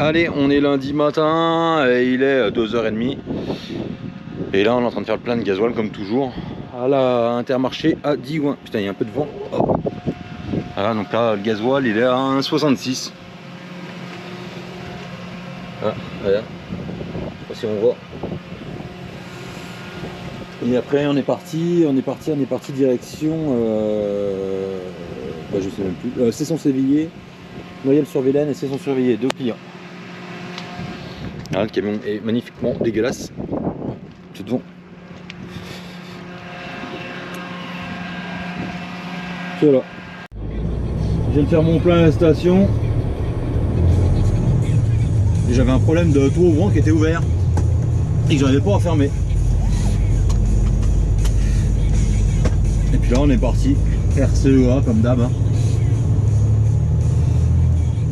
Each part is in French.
Allez, on est lundi matin, et il est 2h30. Et là on est en train de faire le plein de gasoil comme toujours. À la Intermarché à Digoin. Putain, il y a un peu de vent. Oh. Voilà, donc là le gasoil il est à 1,66. Ah, voilà. Je sais pas si on voit. Et après on est parti direction bah, je sais même plus. Cesson-Sévillé, Noyelles-sur-Vilaine et Cesson-sur-Villaye, 2 clients. Voilà, le camion est magnifiquement dégueulasse. C'est devant. Voilà. Je viens de faire mon plein à la station. Et j'avais un problème de tour ouvrant qui était ouvert. Et que j'arrivais pas à fermer. Et puis là on est parti. RCEA comme d'hab. Hein.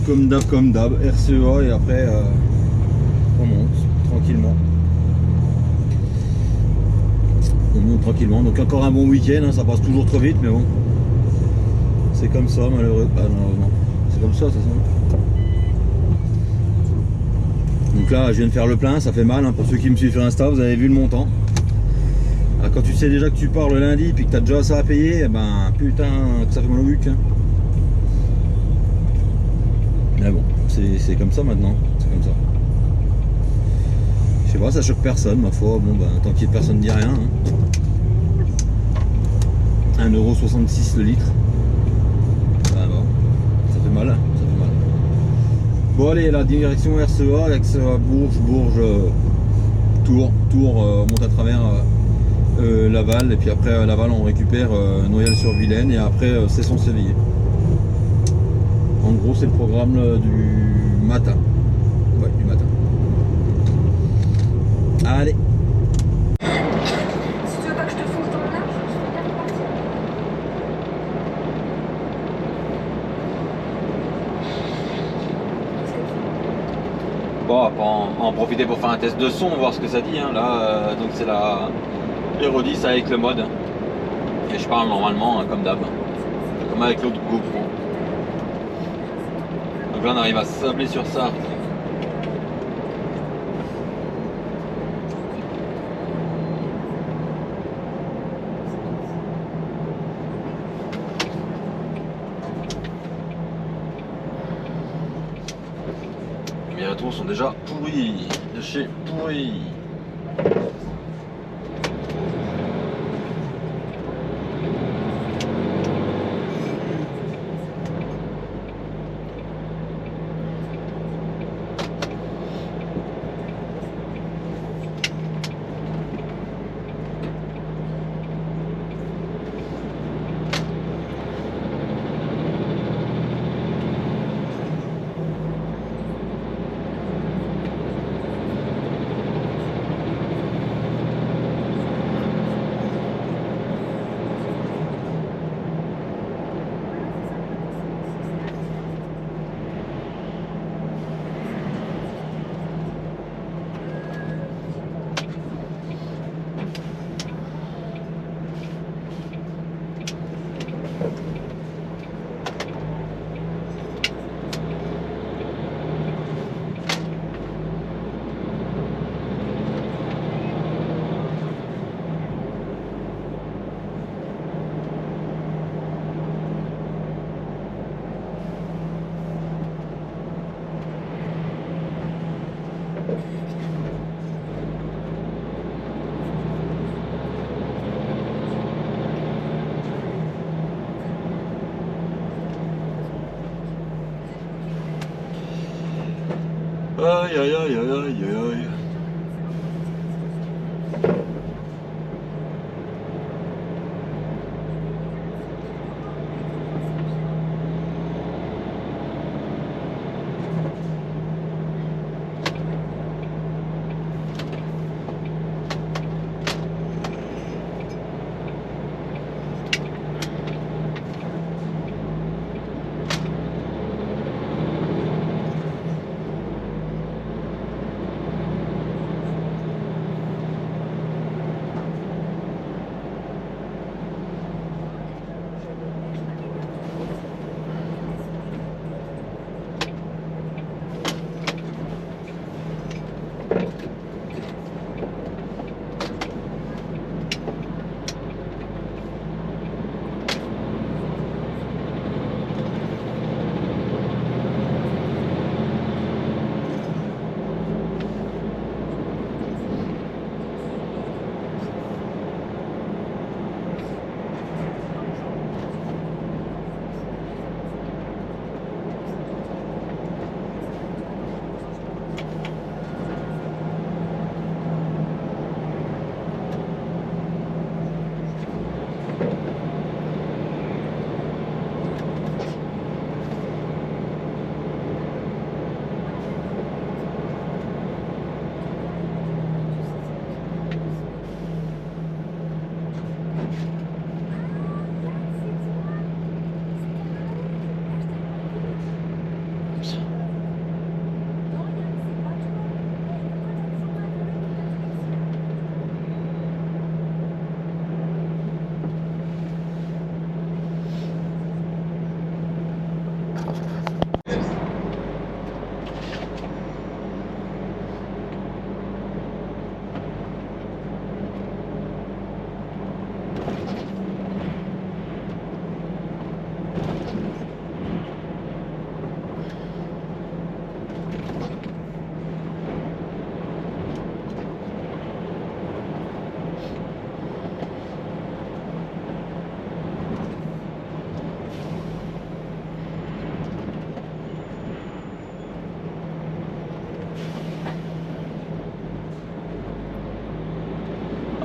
Comme d'hab. RCEA et après on monte tranquillement. On monte tranquillement. Donc encore un bon week-end. Hein. Ça passe toujours trop vite mais bon. C'est comme ça malheureusement. Ah, malheureusement. C'est comme ça, c'est ça. Donc là je viens de faire le plein, ça fait mal hein. Pour ceux qui me suivent sur Insta, vous avez vu le montant. Alors, quand tu sais déjà que tu pars le lundi et que tu as déjà ça à payer, eh ben putain que ça fait mal au buc hein. Mais bon, c'est comme ça maintenant, c'est comme ça. Je sais pas, ça choque personne ma foi, bon ben tant qu'il y ait personne ne dit rien hein. 1,66 € le litre. Ah bon, ça fait mal, ça fait mal. Bon allez, la direction RCEA, Bourges, Tours, on monte à travers Laval, et puis après Laval on récupère Noyelles-sur-Vilaine et après Cesson-Sévillé. En gros c'est le programme du matin. Ouais, du matin. Allez. Si tu veux pas que je te fonce dans le large, je vais bien repartir. Bon, on va en profiter pour faire un test de son, voir ce que ça dit hein. Là donc c'est la Hero 10 avec le mode. Et je parle normalement hein, comme d'hab. Comme avec l'autre GoPro. Donc là on arrive à sabler sur ça. Mes retours sont déjà pourris, de chez pourris. Aïe aïe aïe aïe aïe aïe.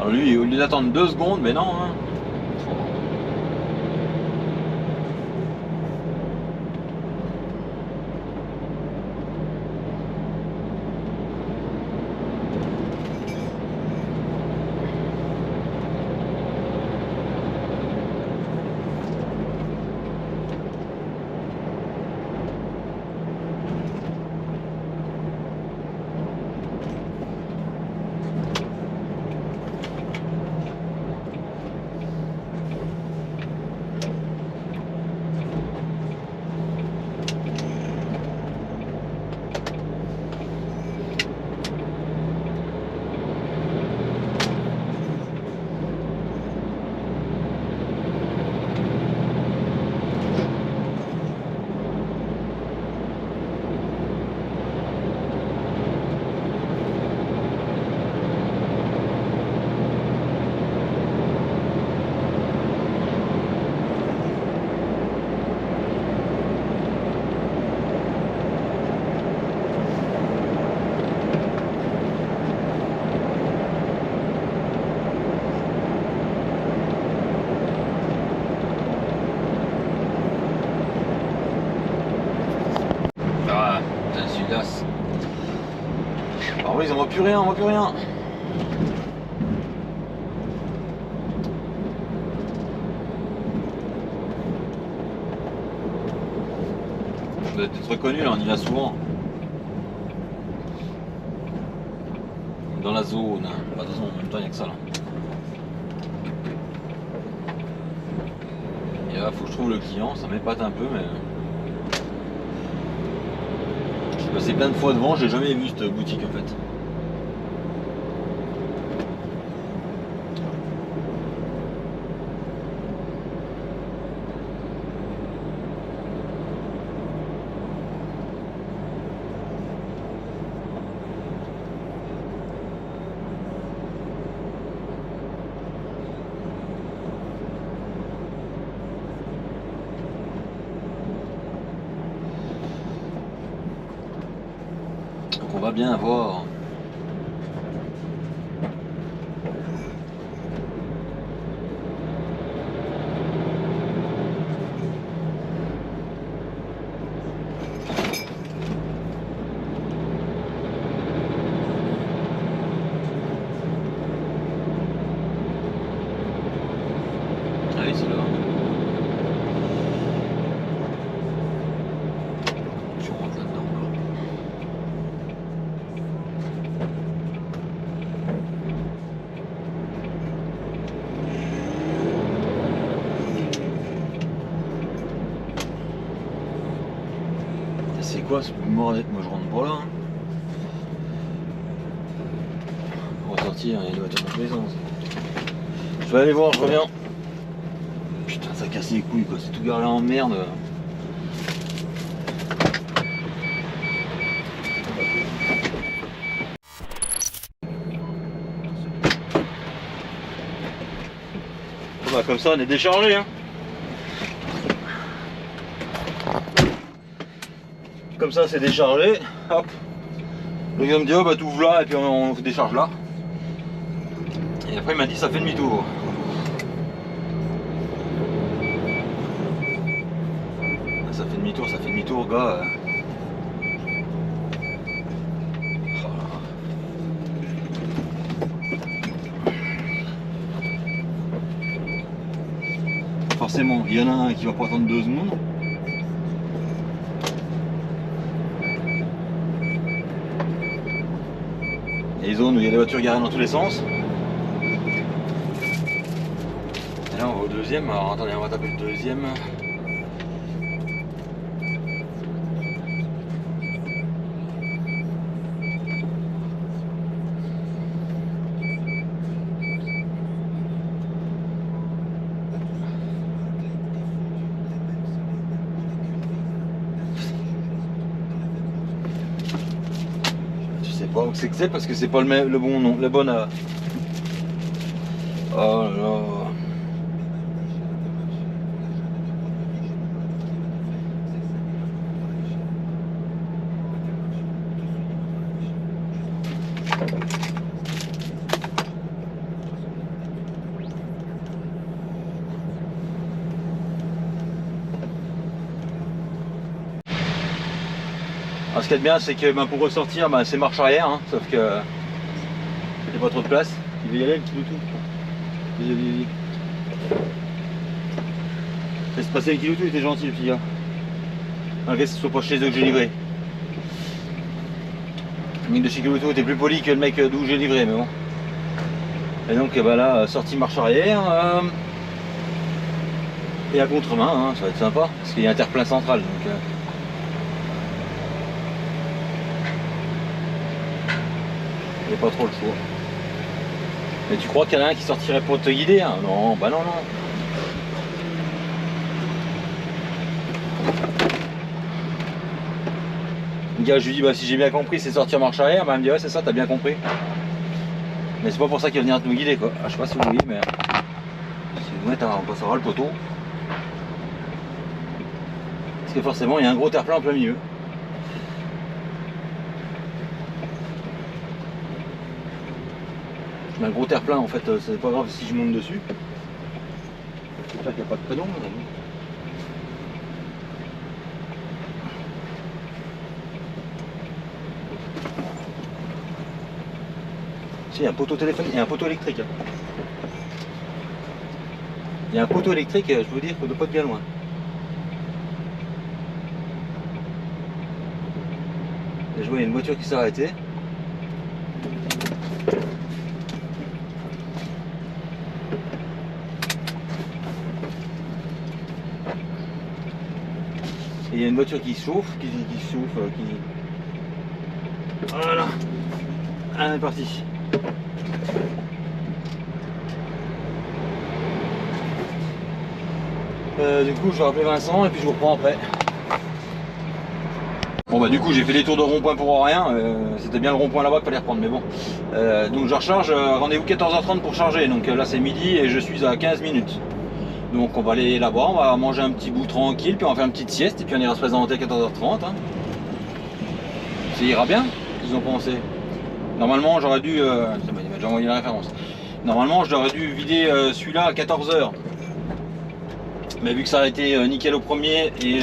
Alors lui, au lieu d'attendre 2 secondes, mais non. Hein. Ah, putain, celui-là. Alors oui, on voit plus rien, on voit plus rien. Ça doit être reconnu là, on y va souvent. Dans la zone. Bah, de toute façon, en même temps, il n'y a que ça là. Et là, faut que je trouve le client, ça m'épate un peu, mais. Je suis passé plein de fois devant, j'ai jamais vu cette boutique en fait. Donc on va bien voir. Allez, c'est là. Je rentre là-dedans. C'est quoi ce bordel? Moi je rentre pas là. Hein. On va sortir, il y a une voiture dans tous les sens. Je vais aller voir, je reviens. Putain, ça casse les couilles quoi, c'est tout garé en merde. Bah, comme ça on est déchargé hein. Comme ça c'est déchargé, hop. Le gars me dit oh bah t'ouvres là et puis on décharge là. Et après il m'a dit ça fait demi-tour. Ça fait demi-tour gars. Forcément, il y en a un qui va pas attendre 2 secondes. Il y a des zones où il y a des voitures garées dans tous les sens. Et là on va au deuxième, alors attendez, on va taper le deuxième. Je sais pas où c'est que c'est parce que c'est pas le bon nom, le bon. Oh là là. ce qu'il y a de bien, c'est que pour ressortir, c'est marche arrière, hein, sauf que il n'y a pas trop de place. Il veut y aller le Kiloutou. Vas-y. Laisse passer le Kiloutou, il était gentil le petit gars. Malgré que ce soit pas chez eux que j'ai livré. Le mec de chez Kiloutou était plus poli que le mec d'où j'ai livré, mais bon. Et donc là, sortie marche arrière. Et à contre-main, hein, ça va être sympa, parce qu'il y a un terre-plein central. Donc, il n'y a pas trop le choix. Mais tu crois qu'il y en a un qui sortirait pour te guider, hein? Non, bah non. Le gars, je lui dis, si j'ai bien compris, c'est sortir marche arrière. Elle me dit, ouais, c'est ça, t'as bien compris. Mais c'est pas pour ça qu'il va venir nous guider, quoi. Je sais pas si vous voyez, mais si vous mettez, on passera le poteau. Parce que forcément, il y a un gros terre-plein en plein milieu. Je mets un gros terre-plein, en fait, c'est pas grave si je monte dessus. J'espère qu'il n'y a pas de prénom. Si, il y a un poteau téléphonique, il y a un poteau électrique. Il y a un poteau électrique, je peux vous dire qu'on ne doit pas être bien loin. Et je vois, il y a une voiture qui s'est arrêtée. Et il y a une voiture qui chauffe, qui chauffe, Voilà. Ah, on est parti. Du coup, je vais rappeler Vincent et puis je vous reprends après. Bon du coup j'ai fait des tours de rond-point pour rien, c'était bien le rond-point là-bas qu'il fallait reprendre, mais bon. Donc je recharge, rendez-vous 14h30 pour charger, donc là c'est midi et je suis à 15 minutes. Donc on va aller là-bas, on va manger un petit bout tranquille, puis on va faire une petite sieste et puis on ira se présenter à 14h30. Hein. Ça ira bien? Qu'est-ce que vous en pensez? Normalement j'aurais dû, il m'a déjà envoyé la référence. Normalement j'aurais dû vider celui-là à 14h. Mais vu que ça a été nickel au premier et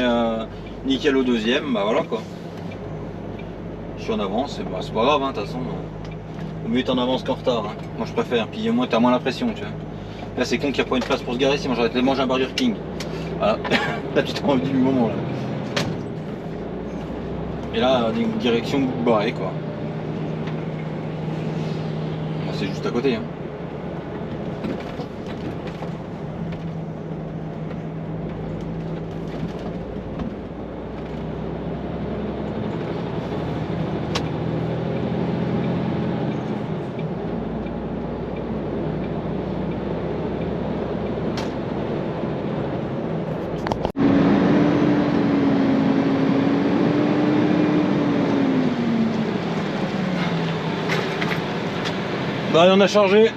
nickel au deuxième, bah voilà quoi. Je suis en avance, c'est pas grave, hein, de toute façon. Au mieux être en avance qu'en retard. Hein. Moi je préfère, puis au moins t'as moins la pression, tu vois. Là c'est con qu'il n'y a pas une place pour se garer, sinon j'aurais été manger un Burger King. Voilà, là tu t'es envie du moment là. Et là, direction barré quoi. Bon, c'est juste à côté. Hein. Bah on a chargé.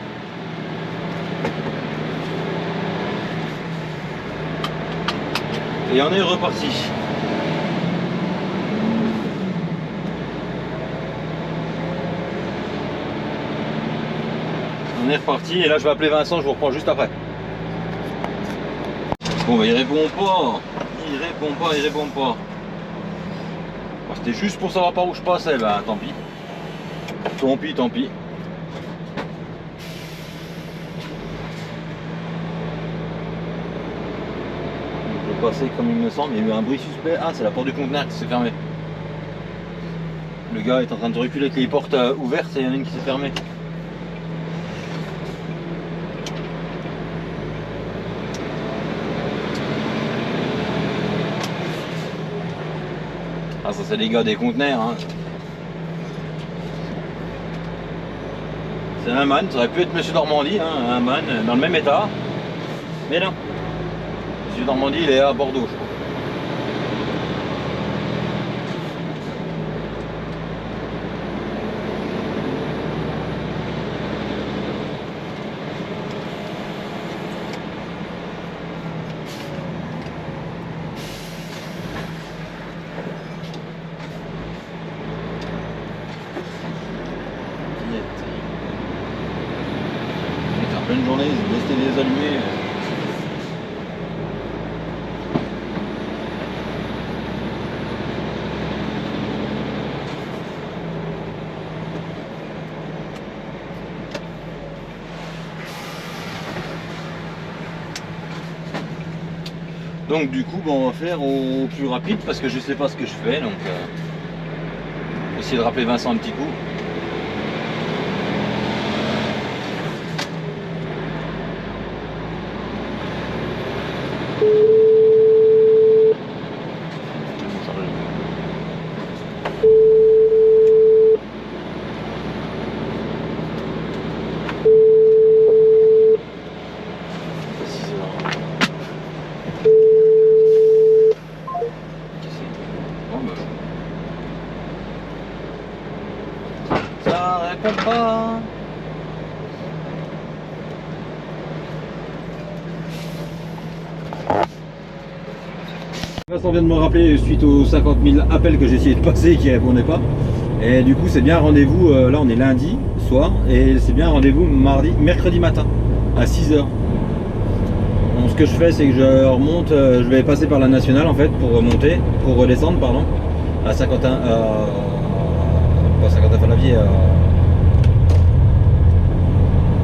Et on est reparti. On est reparti et là je vais appeler Vincent, je vous reprends juste après. Bon bah il répond pas. Il répond pas. Bon, c'était juste pour savoir par où je passais, bah tant pis. Tant pis. Passer comme il me semble, il y a eu un bruit suspect. Ah, c'est la porte du conteneur qui s'est fermée. Le gars est en train de reculer avec les portes ouvertes et il y en a une qui s'est fermée. Ah, ça c'est les gars des conteneurs. Hein. C'est un man, ça aurait pu être Monsieur Normandie, hein, un man dans le même état. Mais non. Monsieur Normandie, il est à Bordeaux, je crois. Pleine journée, rester les allumés. Donc du coup, on va faire au plus rapide parce que je sais pas ce que je fais. Donc essayer de rappeler Vincent un petit coup. Ça répond pas. Vincent vient de me rappeler suite aux 50 000 appels que j'ai essayé de passer et qui ne répondaient pas. Et du coup, c'est bien un rendez-vous. Là, on est lundi soir et c'est bien un rendez-vous mercredi matin à 6h. Donc, ce que je fais, c'est que je remonte. Je vais passer par la nationale en fait pour remonter, pour redescendre, pardon, à Saint-Quentin. Pas Saint-Quentin-Falavier.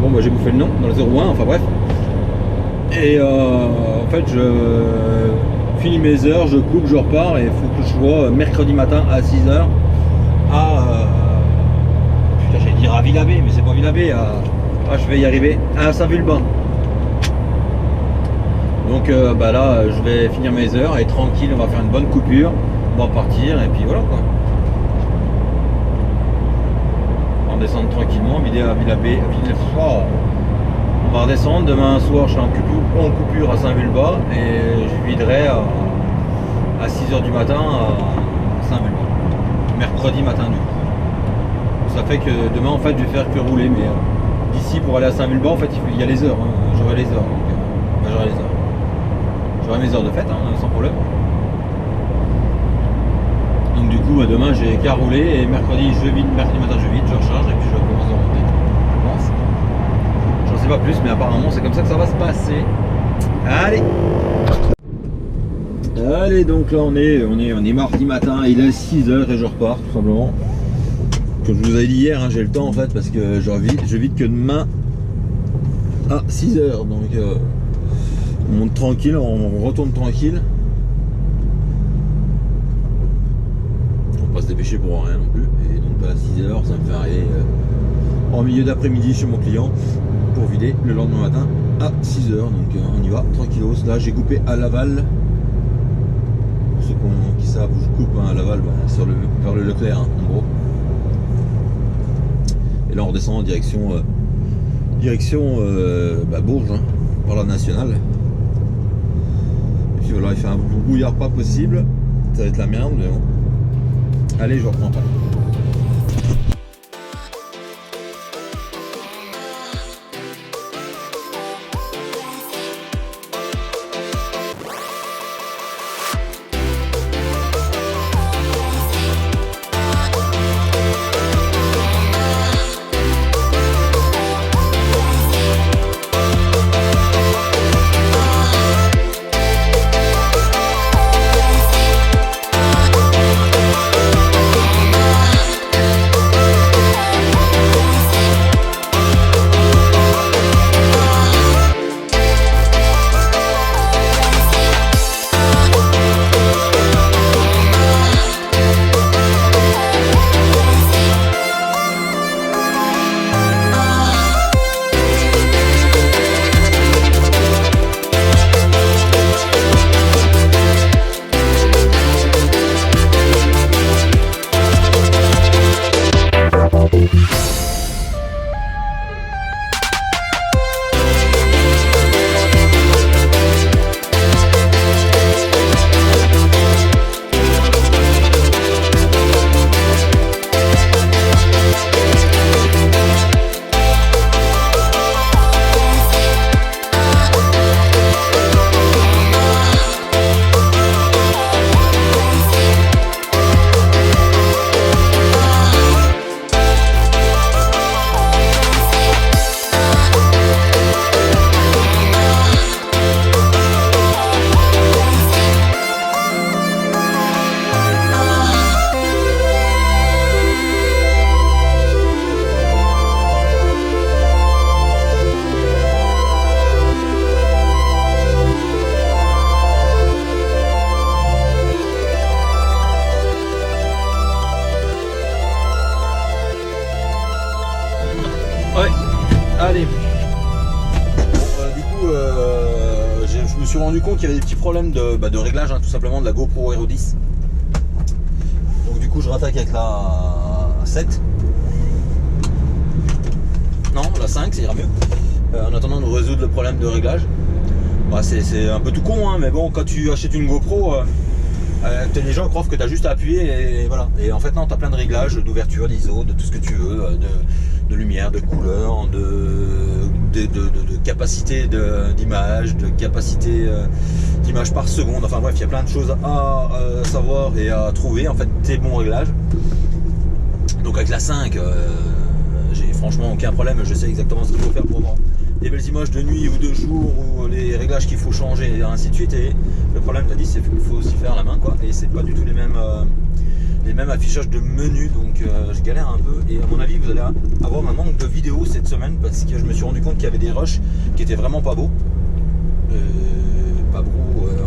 Bon, bah, j'ai bouffé le nom dans le 01. Enfin bref. Et en fait, je finis mes heures, je coupe, je repars et il faut que je sois mercredi matin à 6h à putain, j'allais dire à Villabé, mais c'est pas Villabé, je vais y arriver, à Saint-Vulbas. Donc bah là je vais finir mes heures et tranquille, on va faire une bonne coupure, on va partir et puis voilà quoi. On va descendre tranquillement, vider à Villabé, on va redescendre, demain soir je suis en coupure à Saint-Vulbas et je viderai à 6h du matin à Saint-Vulbas. Mercredi matin du coup. Ça fait que demain en fait je vais faire que rouler, mais d'ici pour aller à Saint-Vulbas en fait il y a les heures, hein. J'aurai les heures. Donc, j'aurai les heures. J'aurai mes heures de fête sans problème. Donc du coup demain j'ai qu'à rouler et mercredi je vide, mercredi matin je vide, je recharge et puis je commence à remonter. J'en sais pas plus mais apparemment c'est comme ça que ça va se passer. Allez. Allez, donc là on est mardi matin, il est 6h et je repars tout simplement. Comme je vous avais dit hier, j'ai le temps en fait parce que je vide que demain à 6h. Donc on monte tranquille, on retourne tranquille. On va pas se dépêcher pour rien non plus. Et donc à 6h, ça me fait arriver en milieu d'après-midi chez mon client pour vider le lendemain matin à 6h. Donc on y va tranquillos. Là j'ai coupé à Laval. Ceux qui savent où je coupe à Laval, vers le Leclerc en gros. Et là on redescend en direction Bourges, par la nationale. Et puis voilà, il fait un brouillard pas possible, ça va être la merde mais bon. Allez, je reprends pas. suis rendu compte qu'il y avait des petits problèmes de réglage, hein, tout simplement, de la GoPro Hero 10. Donc du coup je rattaque avec la 7. Non, la 5, ça ira mieux. En attendant de résoudre le problème de réglage. Bah, c'est un peu tout con, hein, mais bon, quand tu achètes une GoPro, les gens croient que tu as juste à appuyer et voilà. Et en fait non, tu as plein de réglages, d'ouverture, d'ISO, de tout ce que tu veux, de lumière, de couleur, de capacité d'image, de capacité d'image par seconde. Enfin bref, il y a plein de choses à savoir et à trouver, en fait, tes bons réglages. Donc avec la 5, j'ai franchement aucun problème, je sais exactement ce qu'il faut faire pour avoir des belles images de nuit ou de jour, ou les réglages qu'il faut changer et ainsi de suite. Et le problème de la 10, c'est qu'il faut aussi faire à la main, quoi, et c'est pas du tout les mêmes affichages de menus, donc je galère un peu. Et à mon avis vous allez avoir un manque de vidéos cette semaine, parce que je me suis rendu compte qu'il y avait des rushs qui étaient vraiment pas beaux.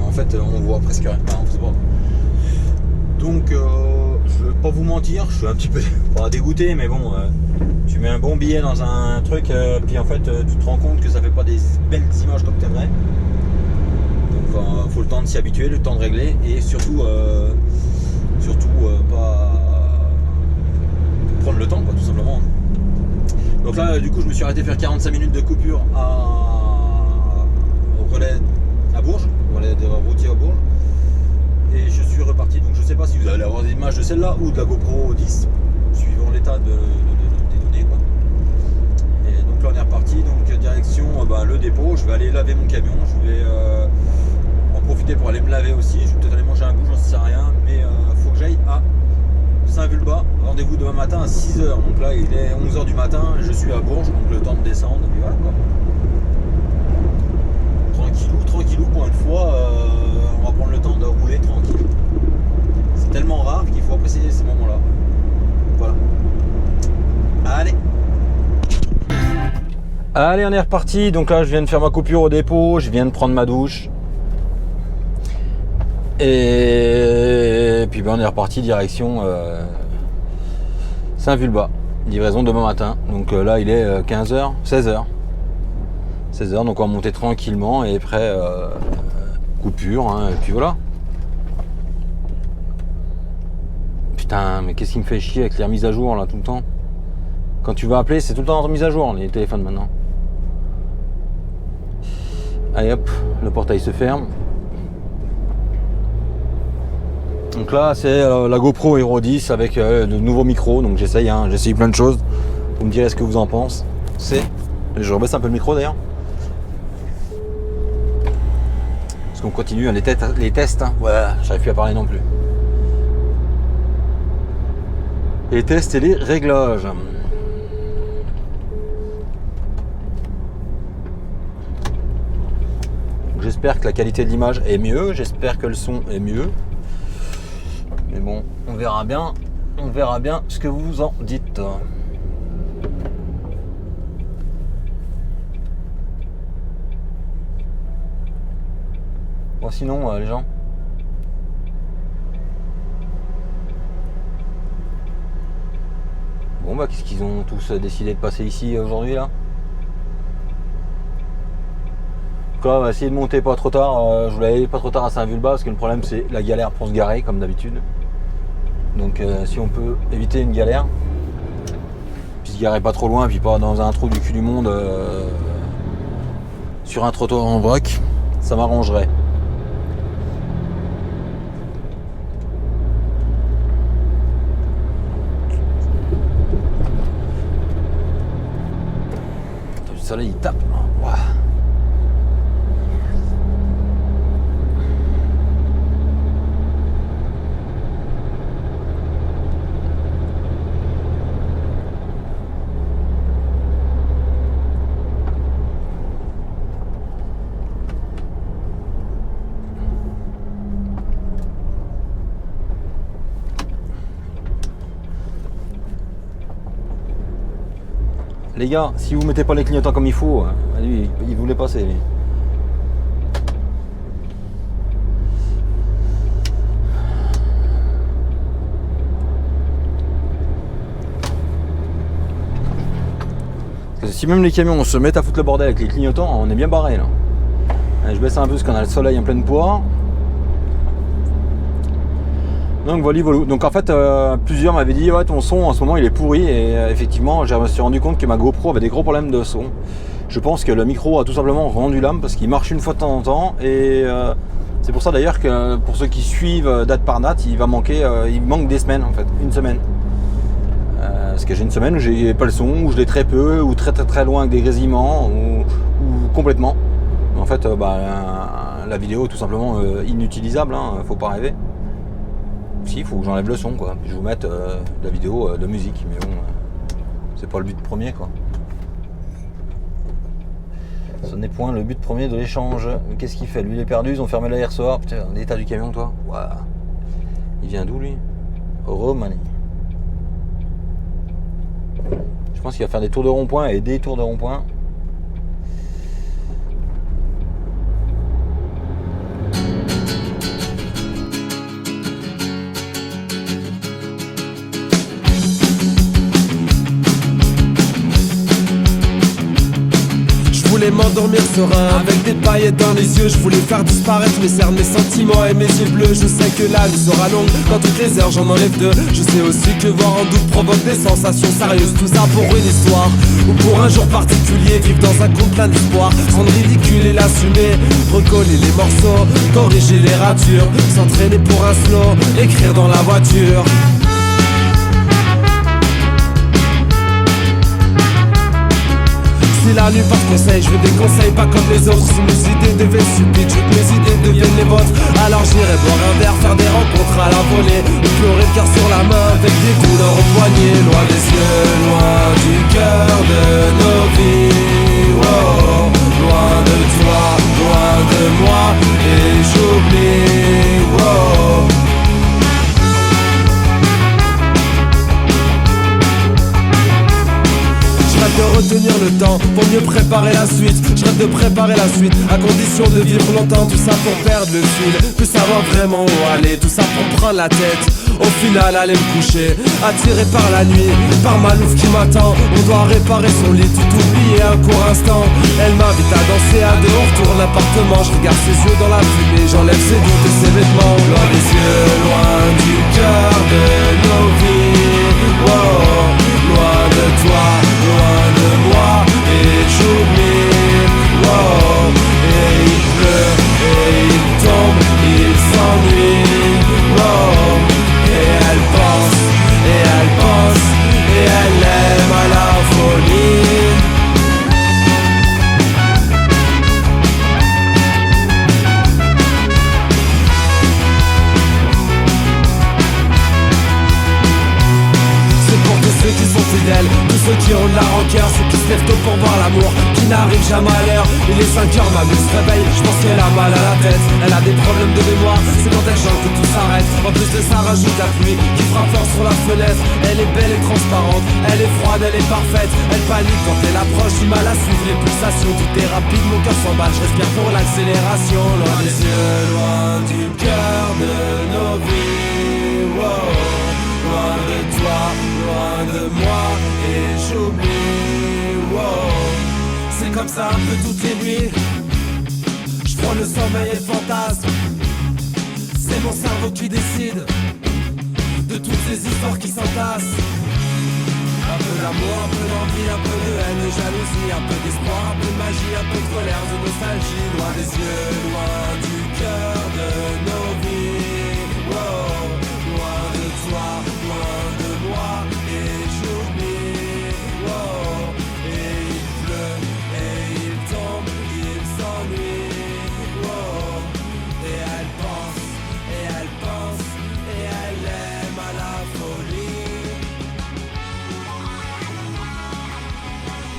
En fait on voit presque rien, enfin, on sait pas. Donc je vais pas vous mentir, je suis un petit peu pas dégoûté, mais bon, tu mets un bon billet dans un truc, puis en fait tu te rends compte que ça fait pas des belles images comme tu aimerais. Donc faut le temps de s'y habituer, le temps de régler, et surtout pas prendre le temps, quoi, tout simplement. Donc là du coup je me suis arrêté faire 45 minutes de coupure au relais à Bourges, au relais des routiers à Bourges. Et je suis reparti, donc je sais pas si vous allez avoir des images de celle-là ou de la GoPro 10, suivant l'état des données, quoi. Et donc là on est reparti, donc direction le dépôt. Je vais aller laver mon camion, je vais en profiter pour aller me laver aussi. Je vais peut-être aller manger un bout, j'en sais rien, mais faut que j'aille à Saint-Vulbas. Rendez-vous demain matin à 6h, donc là il est 11h du matin, je suis à Bourges, donc le temps de descendre, et puis voilà, quoi. Tranquillou pour une fois, on va prendre le temps de rouler tranquille. C'est tellement rare qu'il faut apprécier ces moments-là. Voilà. Allez, on est reparti. Donc là, je viens de faire ma coupure au dépôt, je viens de prendre ma douche. Et puis on est reparti direction Saint-Vulbas. Livraison demain matin. Donc là, il est 15h, 16h. 16h, donc on va monter tranquillement et après coupure, hein, et puis voilà. Putain, mais qu'est-ce qui me fait chier avec les remises à jour là tout le temps. Quand tu vas appeler, c'est tout le temps en remise à jour les téléphones maintenant. Allez hop, le portail se ferme. Donc là c'est la GoPro Hero 10 avec de nouveaux micros, donc j'essaye plein de choses. Vous me direz ce que vous en pensez. Je rebaisse un peu le micro d'ailleurs. On continue les tests, hein. Voilà, j'arrive plus à parler non plus. Les tests et les réglages. J'espère que la qualité de l'image est mieux, j'espère que le son est mieux. Mais bon, on verra bien ce que vous en dites. Bon, sinon, les gens. Bon, qu'est-ce qu'ils ont tous décidé de passer ici aujourd'hui là? Donc là, on va essayer de monter pas trop tard. Je voulais aller pas trop tard à Saint-Vulbas parce que le problème c'est la galère pour se garer comme d'habitude. Donc si on peut éviter une galère, puis se garer pas trop loin, puis pas dans un trou du cul du monde sur un trottoir en vrac, ça m'arrangerait. Le soleil il tape. Wow. Les gars, si vous mettez pas les clignotants comme il faut, lui, il voulait passer. Lui. Parce que si même les camions se mettent à foutre le bordel avec les clignotants, on est bien barré là. Allez, je baisse un peu parce qu'on a le soleil en pleine poire. Donc voilà. Donc en fait, plusieurs m'avaient dit ouais, ton son en ce moment il est pourri, et effectivement je me suis rendu compte que ma GoPro avait des gros problèmes de son. Je pense que le micro a tout simplement rendu l'âme parce qu'il marche une fois de temps en temps, et c'est pour ça d'ailleurs que pour ceux qui suivent date par date, il manque des semaines en fait, une semaine. Parce que j'ai une semaine où j'ai pas le son, où je l'ai très peu, ou très très très loin avec des grésillements, ou complètement. En fait, la vidéo est tout simplement inutilisable, hein, faut pas rêver. Si, il faut que j'enlève le son, quoi. Puis je vais vous mettre la vidéo de musique, mais bon, c'est pas le but premier, quoi. Ce n'est point le but premier de l'échange. Qu'est-ce qu'il fait? Lui, il est perdu, ils ont fermé la hier soir. Putain, l'état du camion, toi. Waouh. Il vient d'où, lui? Roumanie. Je pense qu'il va faire des tours de rond-point et des tours de rond-point. Je voulais m'endormir serein avec des paillettes dans les yeux. Je voulais faire disparaître mes cernes, mes sentiments et mes yeux bleus. Je sais que la nuit sera longue, dans toutes les heures j'en enlève deux. Je sais aussi que voir en doute provoque des sensations sérieuses. Tout ça pour une histoire, ou pour un jour particulier. Vivre dans un conte plein d'espoir, rendre ridicule et l'assumer. Recoller les morceaux, corriger les ratures. S'entraîner pour un slow, écrire dans la voiture. Si la nuit porte conseil, je veux des conseils pas comme les autres. Si mes idées deviennent stupides, je veux que mes idées deviennent les vôtres. Alors j'irai boire un verre, faire des rencontres à la volée, ou pleurer le cœur sur la main avec des douleurs au poignet. Loin des yeux, loin du cœur de nos vies, oh. Loin de toi, loin de moi, et j'oublie, oh. Je rêve de retenir le temps pour mieux préparer la suite. Je rêve de préparer la suite à condition de vivre longtemps. Tout ça pour perdre le fil, plus savoir vraiment où aller. Tout ça pour prendre la tête, au final aller me coucher. Attiré par la nuit, par ma louve qui m'attend. On doit réparer son lit, tout oublier un court instant. Elle m'invite à danser à deux, on retourne l'appartement. Je regarde ses yeux dans la fumée, j'enlève ses doutes et ses vêtements. Loin des yeux, loin du cœur de nos vies, wow. Loin de toi, loin de moi, et j'oublie, wow. Et il pleut, et il tombe, il s'ennuie, wow. Et elle pense, et elle aime à la folie. Ceux qui sont fidèles, tous ceux qui ont de la rancœur, ceux qui se lèvent tôt pour voir l'amour, qui n'arrive jamais à l'heure. Il est 5h, ma muse se réveille, je pense qu'elle a mal à la tête. Elle a des problèmes de mémoire, c'est quand elle chante que tout s'arrête. En plus de ça rajoute la pluie qui frappe fort sur la fenêtre. Elle est belle et transparente, elle est froide, elle est parfaite. Elle panique quand elle approche, du mal à suivre les pulsations. Tout est rapide, mon cœur s'emballe, je respire pour l'accélération. Loin des yeux, loin du cœur de nos vies, wow. Loin de toi, loin de moi, et j'oublie, wow. C'est comme ça un peu toutes les nuits. Je prends le sommeil et le fantasme. C'est mon cerveau qui décide de toutes ces histoires qui s'entassent. Un peu d'amour, un peu d'envie, un peu de haine, de jalousie, un peu d'espoir, un peu de magie, un peu de colère, de nostalgie. Loin des yeux, loin du cœur de nos vies, wow. Loin de toi, loin de moi, et j'oublie, wow. Et il pleut, et il tombe, il s'ennuie, wow. Et elle pense, et elle aime à la folie.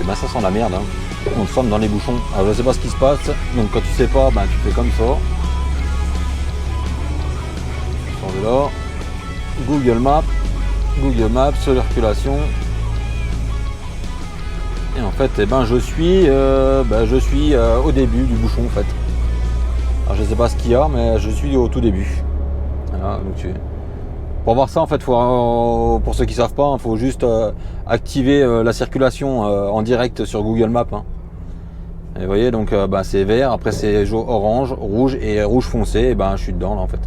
Et ben ça sent la merde, hein. On sommes dans les bouchons. Alors je sais pas ce qui se passe, donc quand tu sais pas, ben tu fais comme ça. On sort de là. Google Maps, circulation. Et en fait, eh ben, je suis au début du bouchon en fait. Alors je sais pas ce qu'il y a, mais je suis au tout début. Voilà, donc pour voir ça en fait, pour ceux qui savent pas, il faut juste activer la circulation en direct sur Google Maps. Hein. Et vous voyez, donc bah, c'est vert, après c'est orange, rouge et rouge foncé, et ben je suis dedans là en fait.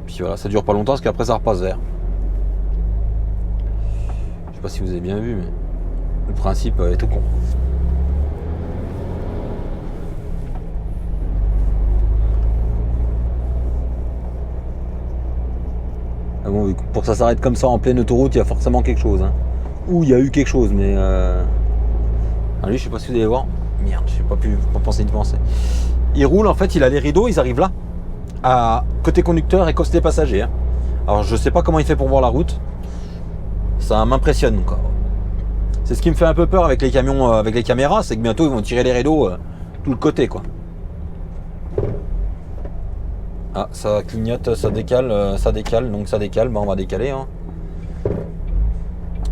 Puis voilà, ça dure pas longtemps parce qu'après ça repasse vert. Je sais pas si vous avez bien vu, mais le principe est tout con. Ah bon, pour que ça s'arrête comme ça en pleine autoroute, il y a forcément quelque chose. Hein. Ou il y a eu quelque chose, mais... Ah, lui, je sais pas si vous allez voir. Merde, je sais pas penser d'y penser. Il roule, en fait, il a les rideaux, ils arrivent là. À côté conducteur et côté passager. Hein. Alors, je sais pas comment il fait pour voir la route. Ça m'impressionne, quoi. C'est ce qui me fait un peu peur avec les camions, avec les caméras, c'est que bientôt, ils vont tirer les rideaux tout le côté, quoi. Ah, ça clignote, ça décale, donc ça décale, bah on va décaler. Hein.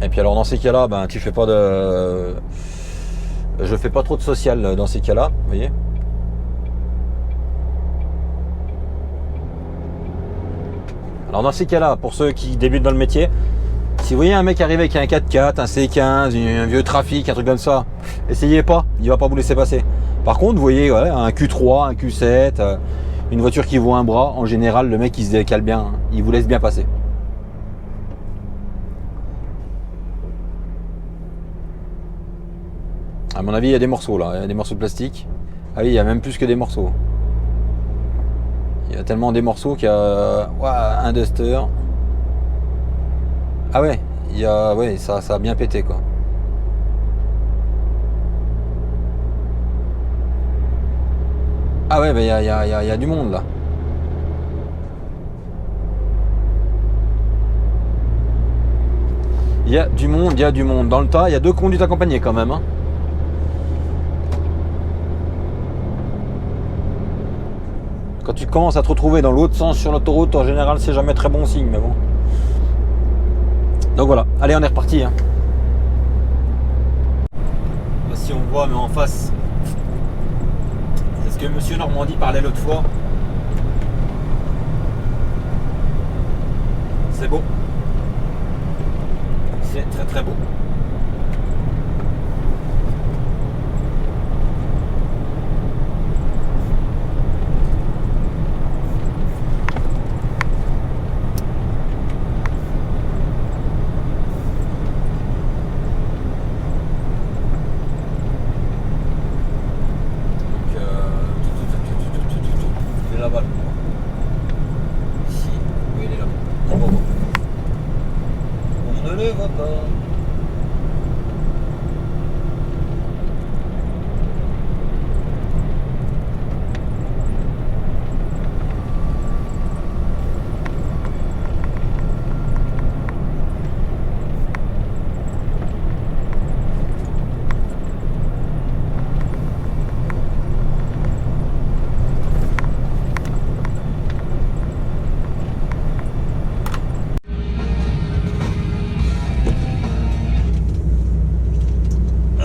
Et puis alors dans ces cas-là, ben tu fais pas de... Je fais pas trop de social dans ces cas-là, vous voyez. Alors dans ces cas-là, pour ceux qui débutent dans le métier, si vous voyez un mec arriver avec un 4x4, un C15, un vieux trafic, un truc comme ça, essayez pas, il va pas vous laisser passer. Par contre, vous voyez ouais, un Q3, un Q7... une voiture qui vaut un bras, en général, le mec il se décale bien, hein. Il vous laisse bien passer. À mon avis, il y a des morceaux là, il y a des morceaux de plastique. Ah oui, il y a même plus que des morceaux. Il y a tellement des morceaux qu'il y a un Duster. Ah ouais, il y a ouais, ça a bien pété quoi. Ah ouais, bah il y a du monde là. Il y a du monde. Dans le tas, il y a 2 conduites accompagnées quand même. Hein. Quand tu commences à te retrouver dans l'autre sens sur l'autoroute, en général, c'est jamais très bon signe, mais bon. Donc voilà, allez, on est reparti. Hein. Si on voit, mais en face. C'est ce que Monsieur Normandie parlait l'autre fois. C'est beau. C'est très très beau. Là-bas. Ici, oui, il est là. On va voir. On ne le voit pas.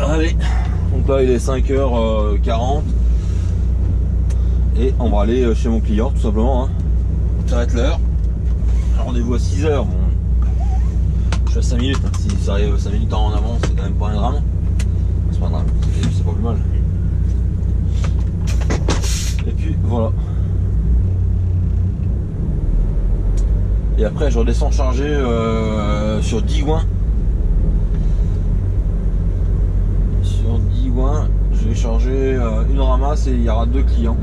Allez, donc là il est 5h40 et on va aller chez mon client tout simplement. Hein. Ça va être l'heure. Rendez-vous à 6h. Bon. Je suis à 5 minutes. Hein. Si ça arrive 5 minutes en avance, c'est quand même pas un drame. C'est pas un drame, c'est pas plus mal. Et puis voilà. Et après je redescends charger sur Digoin. Je vais charger une ramasse et il y aura 2 clients.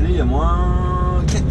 Rochelet, il y a moins 4.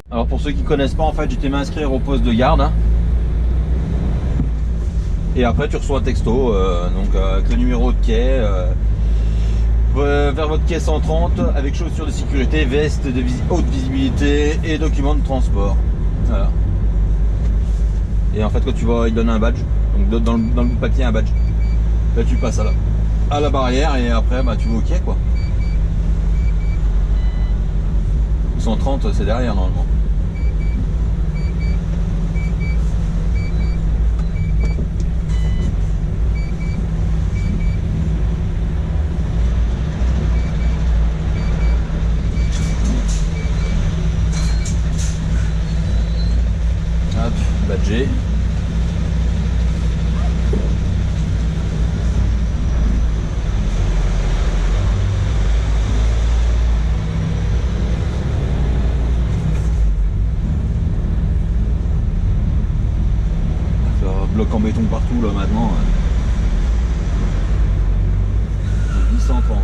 Alors pour ceux qui connaissent pas, en fait, j'étais m'inscrire au poste de garde. Hein. Et après tu reçois un texto, donc avec le numéro de quai, vers votre quai 130 avec chaussures de sécurité, veste de haute visibilité et documents de transport. Voilà. Et en fait quand tu vas, il donne un badge, donc dans le bout de papier un badge. Là tu passes à la barrière et après bah, tu vas au quai quoi. 130 c'est derrière normalement. Badgé. Bloc en béton partout là maintenant. 830.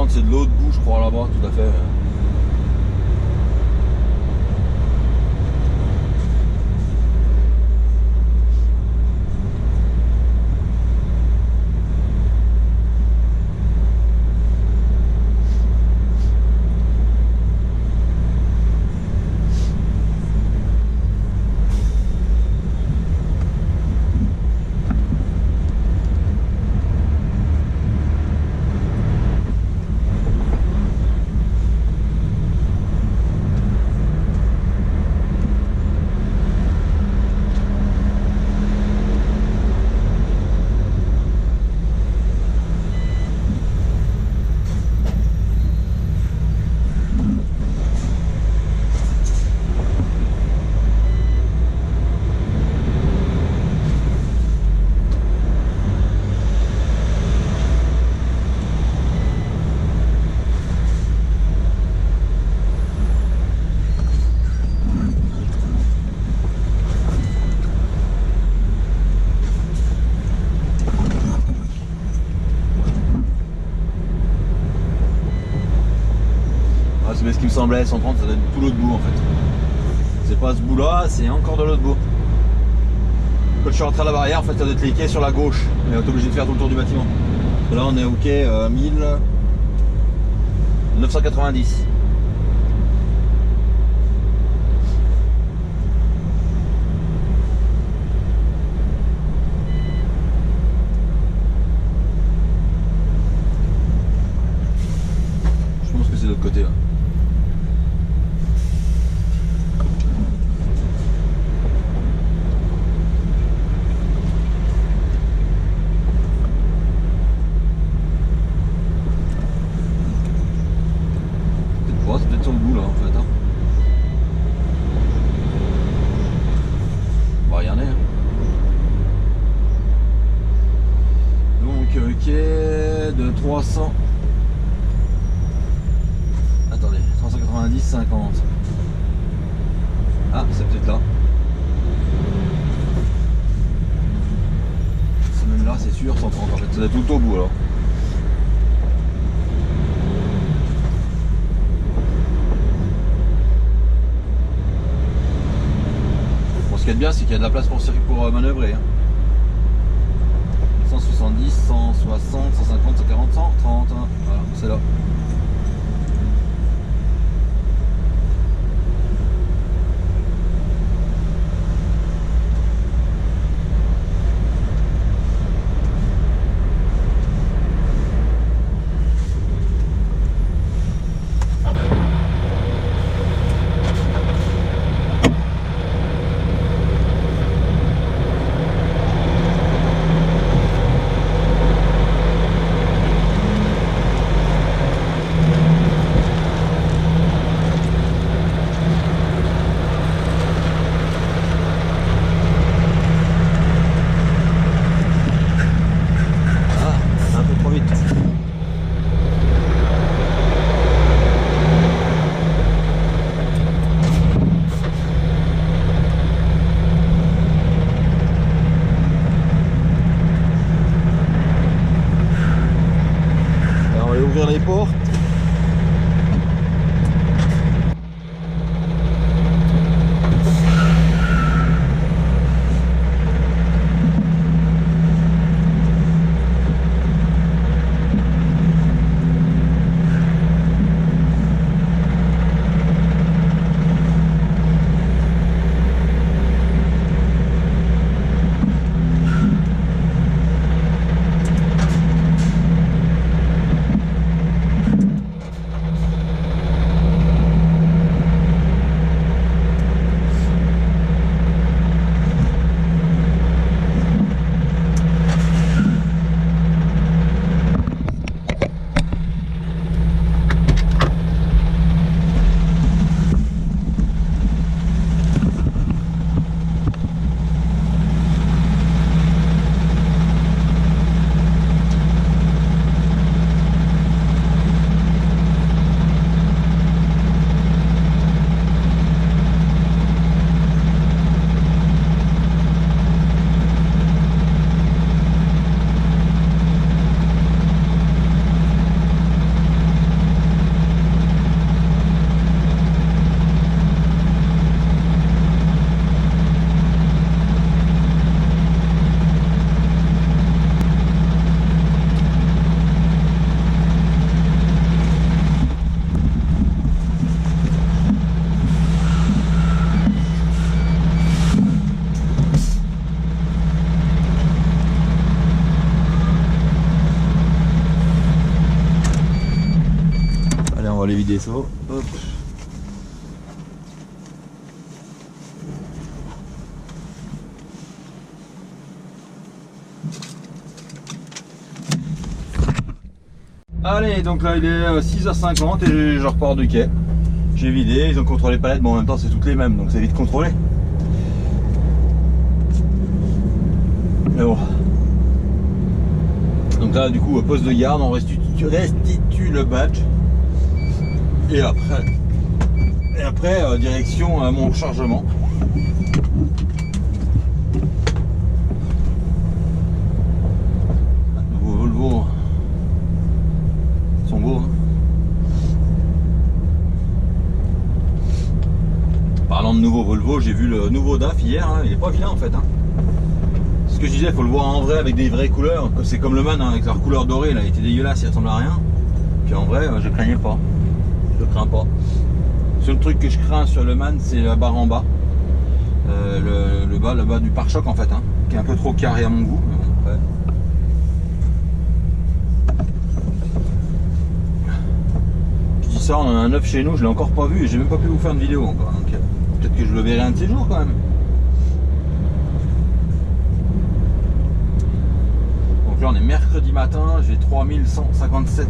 C'est de l'autre bout je crois là-bas tout à fait. semblait, 130 ça doit être tout l'autre bout en fait. C'est pas ce bout là, c'est encore de l'autre bout. Quand je suis rentré à la barrière, en fait ça doit être les quais sur la gauche. Mais on est obligé de faire tout le tour du bâtiment. Là on est au quai 1990. Je pense que c'est de l'autre côté là. C'est peut-être sur le bout là en fait. Hein. On va regarder. Hein. Donc quai de 300. Attendez, 390, 50. Ah, c'est peut-être là. C'est même là, c'est sûr, 130 en fait. Ça doit être tout au bout alors. Ce qui est bien, c'est qu'il y a de la place pour manœuvrer. Hein. 170, 160, 150, 140, 130. Hein. Voilà, c'est là. Ouvrir les portes. On va aller vider ça. Hop. Allez, donc là il est 6h50 et je repars du quai. J'ai vidé, ils ont contrôlé les palettes, mais en même temps c'est toutes les mêmes, donc c'est vite contrôlé. Mais bon. Donc là du coup au poste de garde on restitue le badge. Et après direction à mon chargement. Nouveau Volvo. Ils sont beaux. Hein. Volvo, j'ai vu le nouveau DAF hier, hein, il est pas vilain en fait. Hein. Ce que je disais, il faut le voir en vrai avec des vraies couleurs. C'est comme le Man hein, avec leur couleur dorée, là, il était dégueulasse, il ressemble à rien. Puis en vrai, je craignais pas. Je crains pas. Le seul truc que je crains sur le Man, c'est la barre en bas. Le bas du pare-choc en fait, hein, qui est un peu trop carré à mon goût. Mais bon, ouais. Je dis ça, on en a un neuf chez nous, je l'ai encore pas vu et j'ai même pas pu vous faire une vidéo encore. Donc peut-être que je le verrai un de ces jours quand même. Donc là on est mercredi matin, j'ai 3157.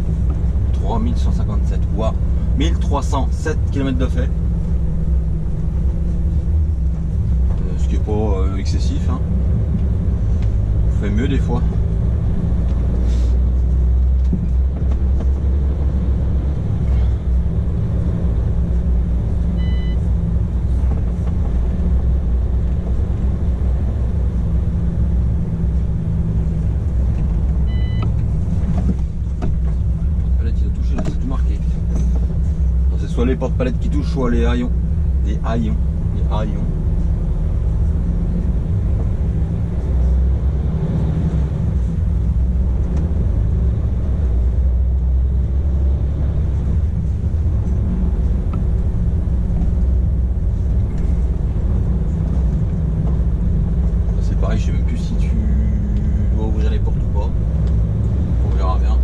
3157, waouh, 1307 km de fait. Ce qui est pas excessif, hein. On fait mieux des fois. Soit les porte-palettes qui touchent, soit les haillons. Les haillons. Les haillons. C'est pareil, je sais même plus si tu dois ouvrir les portes ou pas. On verra bien.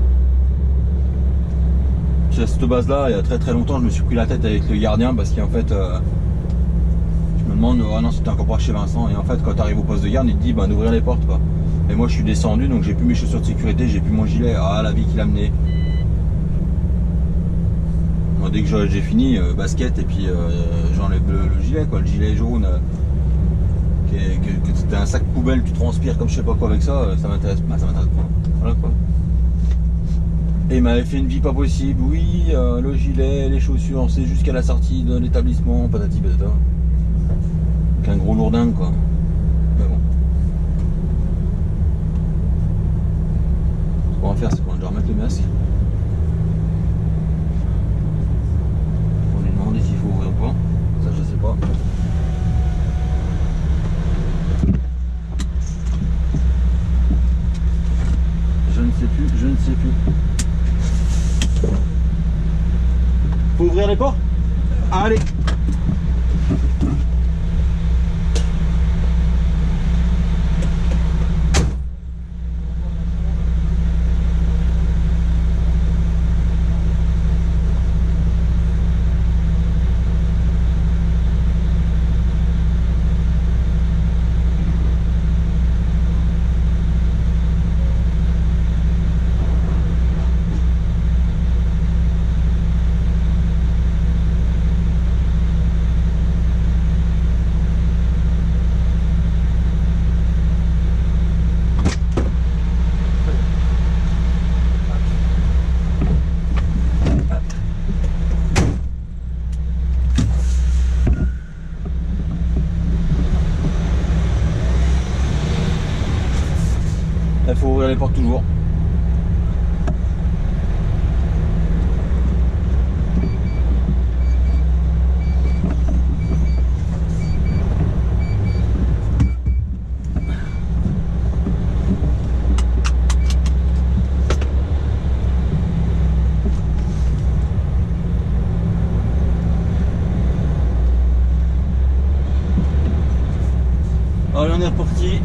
À cette base là, il y a très longtemps, je me suis pris la tête avec le gardien parce qu'en fait je me demande, ah non, c'était encore pas chez Vincent, et en fait quand tu arrives au poste de garde il te dit d'ouvrir les portes quoi. Et moi je suis descendu, donc j'ai plus mes chaussures de sécurité, j'ai plus mon gilet. Ah, la vie qu'il a mené. Moi dès que j'ai fini, basket et puis j'enlève le gilet quoi, le gilet jaune que c'était un sac poubelle, tu transpires comme je sais pas quoi avec ça, ça m'intéresse pas. Voilà quoi. Et il m'avait fait une vie pas possible, oui, le gilet, les chaussures, c'est jusqu'à la sortie de l'établissement, patati patata. Donc un gros lourdingue quoi. Mais bon. Ce qu'on va faire, c'est qu'on va déjà remettre le masque. On lui demander s'il faut ouvrir ou pas. Ça je sais pas. Je ne sais plus. Faut ouvrir les portes? Allez! Il faut ouvrir les portes toujours. Allez, on est reparti.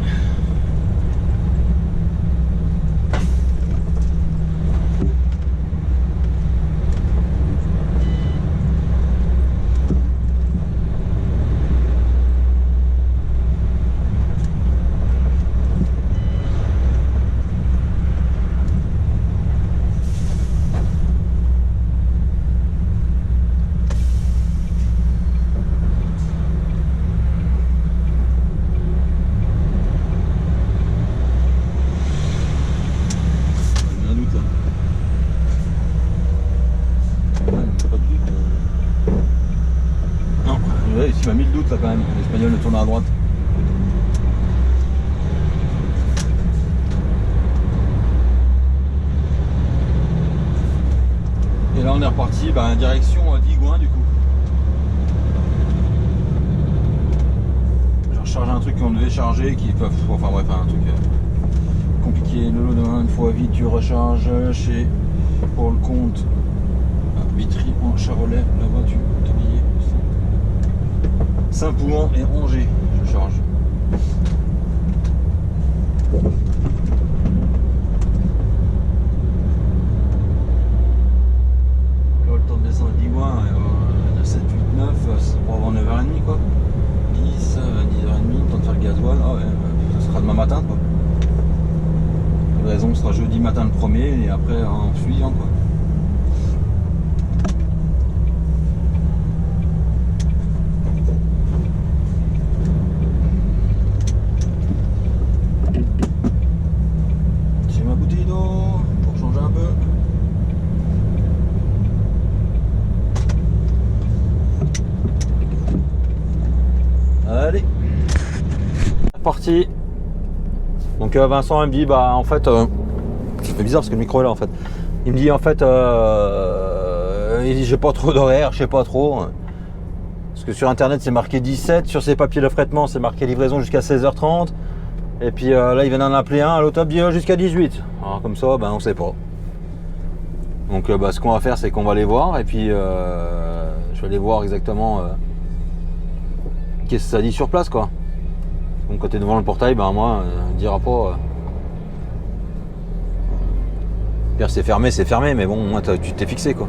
Il m'a mis le doute là quand même, l'Espagnol le tourne à droite. Et là on est reparti direction Digoin du coup. charger un truc qu'on devait charger, qui peuvent. Enfin bref, un truc compliqué. Le lendemain, une fois vite, tu recharges chez pour le compte à Vitry en Charolais. Là-bas, tu peux t'habiller. Saint-Pouan et Angers, je charge. Le temps de descendre 10 mois, 7, 8, 9, c'est pour avoir 9h30 quoi. 10, 10h30, temps de faire le gasoil, ah ouais, ça sera demain matin quoi. La raison sera jeudi matin le premier et après en suivant quoi. J'ai ma bouteille d'eau pour changer un peu. Allez, c'est parti. Donc Vincent il me dit bah en fait ça fait bizarre parce que le micro est là en fait. Il me dit en fait il dit j'ai pas trop d'horaire, je sais pas trop. Parce que sur internet c'est marqué 17, sur ses papiers d'affrètement c'est marqué livraison jusqu'à 16h30. Et puis là il vient d'en appeler un à l'auto dit jusqu'à 18. Alors comme ça ben on sait pas. Donc bah, ce qu'on va faire c'est qu'on va aller voir et puis je vais aller voir exactement qu'est-ce que ça dit sur place quoi. Donc quand tu es devant le portail, ben moi, dira pas. Pire c'est fermé, mais bon, moi tu t'es fixé quoi.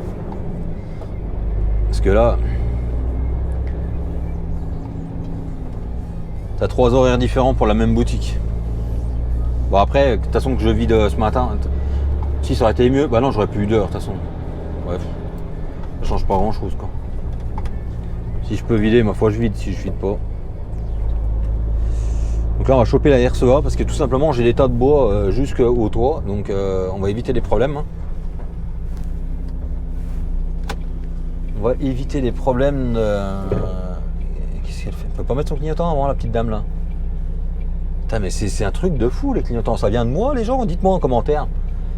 Parce que là, t'as 3 horaires différents pour la même boutique. Bon après, de toute façon que je vide ce matin, si ça aurait été mieux, bah non j'aurais plus eu d'heure de toute façon. Bref, ça change pas grand chose quoi. Si je peux vider, ma foi je vide, si je vide pas. Donc là on va choper la RCA parce que tout simplement j'ai des tas de bois jusqu'au toit, donc on va éviter les problèmes. On va éviter les problèmes de... Qu'est-ce qu'elle fait? Elle peut pas mettre son clignotant avant la petite dame là. Putain mais c'est un truc de fou les clignotants, ça vient de moi les gens, dites-moi en commentaire.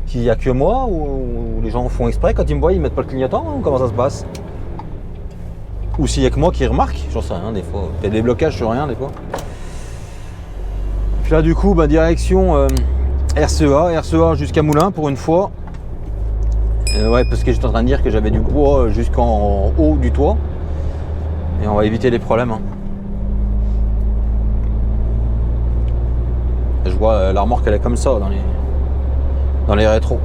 S'il y a que moi ou les gens font exprès quand ils me voient ils mettent pas le clignotant, ou comment ça se passe? Ou s'il y a que moi qui remarque, j'en sais rien des fois. Il y a des blocages sur rien des fois. Puis là du coup bah, direction RCA jusqu'à Moulins pour une fois. Ouais parce que j'étais en train de dire que j'avais du bois jusqu'en haut du toit. Et on va éviter les problèmes. Hein. Je vois la remorque elle est comme ça dans les rétros.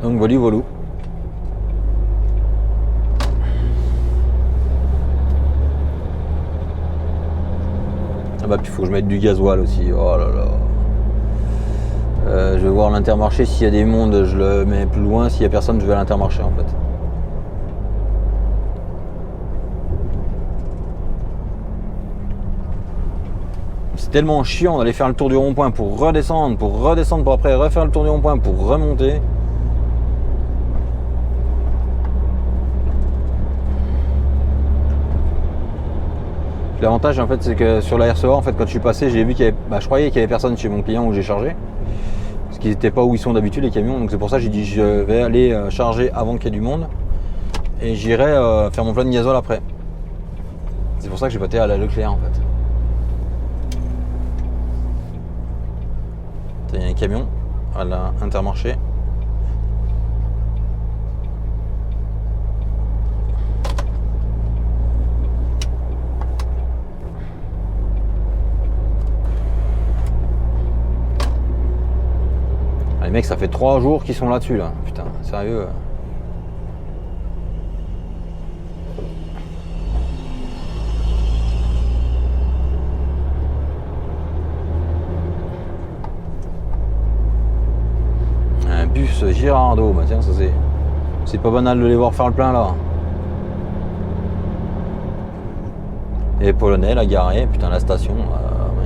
Donc voilà. Ah bah puis il faut que je mette du gasoil aussi. Oh là là. Je vais voir l'Intermarché, s'il y a des mondes je le mets plus loin, s'il y a personne je vais à l'Intermarché en fait. C'est tellement chiant d'aller faire le tour du rond-point pour redescendre pour après refaire le tour du rond-point pour remonter. L'avantage en fait c'est que sur la RCA en fait quand je suis passé j'ai vu qu'il y avait, je croyais qu'il y avait personne chez mon client où j'ai chargé. Parce qu'ils n'étaient pas où ils sont d'habitude les camions, donc c'est pour ça que j'ai dit je vais aller charger avant qu'il y ait du monde. Et j'irai faire mon plein de gasoil après. C'est pour ça que j'ai pas été à la Leclerc en fait. Il y a un camion à l'Intermarché. Les mecs ça fait 3 jours qu'ils sont là-dessus là, putain, sérieux. Un bus Girardot, bah tiens ça c'est pas banal de les voir faire le plein là. Et Polonais la garée, putain la station, ouais.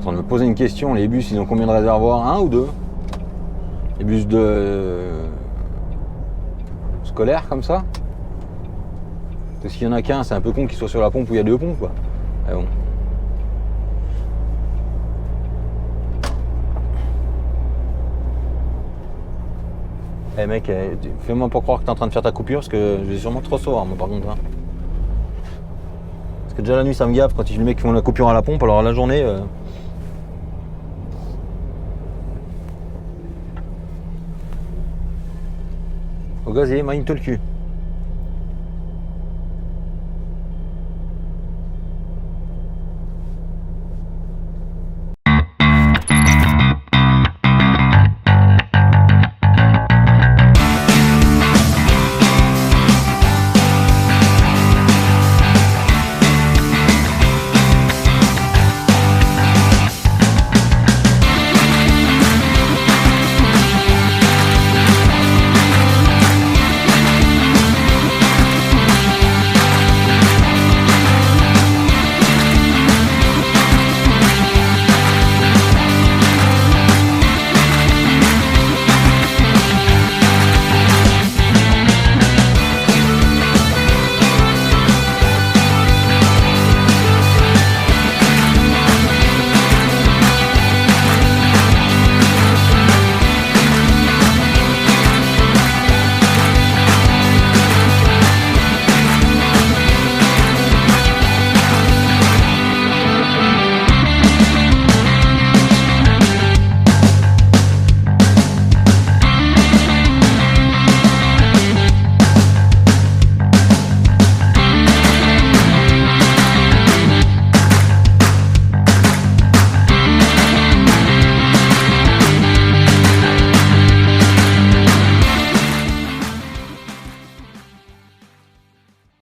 en train de me poser une question. Les bus, ils ont combien de réservoirs? Un ou deux? Les bus scolaires comme ça? Parce que s'il y en a qu'un, c'est un peu con qu'il soit sur la pompe où il y a deux pompes, quoi. Mais bon. Eh mec, fais-moi pas croire que t'es en train de faire ta coupure parce que je vais sûrement trop recevoir moi par contre. Hein. Parce que déjà la nuit ça me gave quand les mecs font la coupure à la pompe, alors la journée. Au gazier, magne-toi le cul.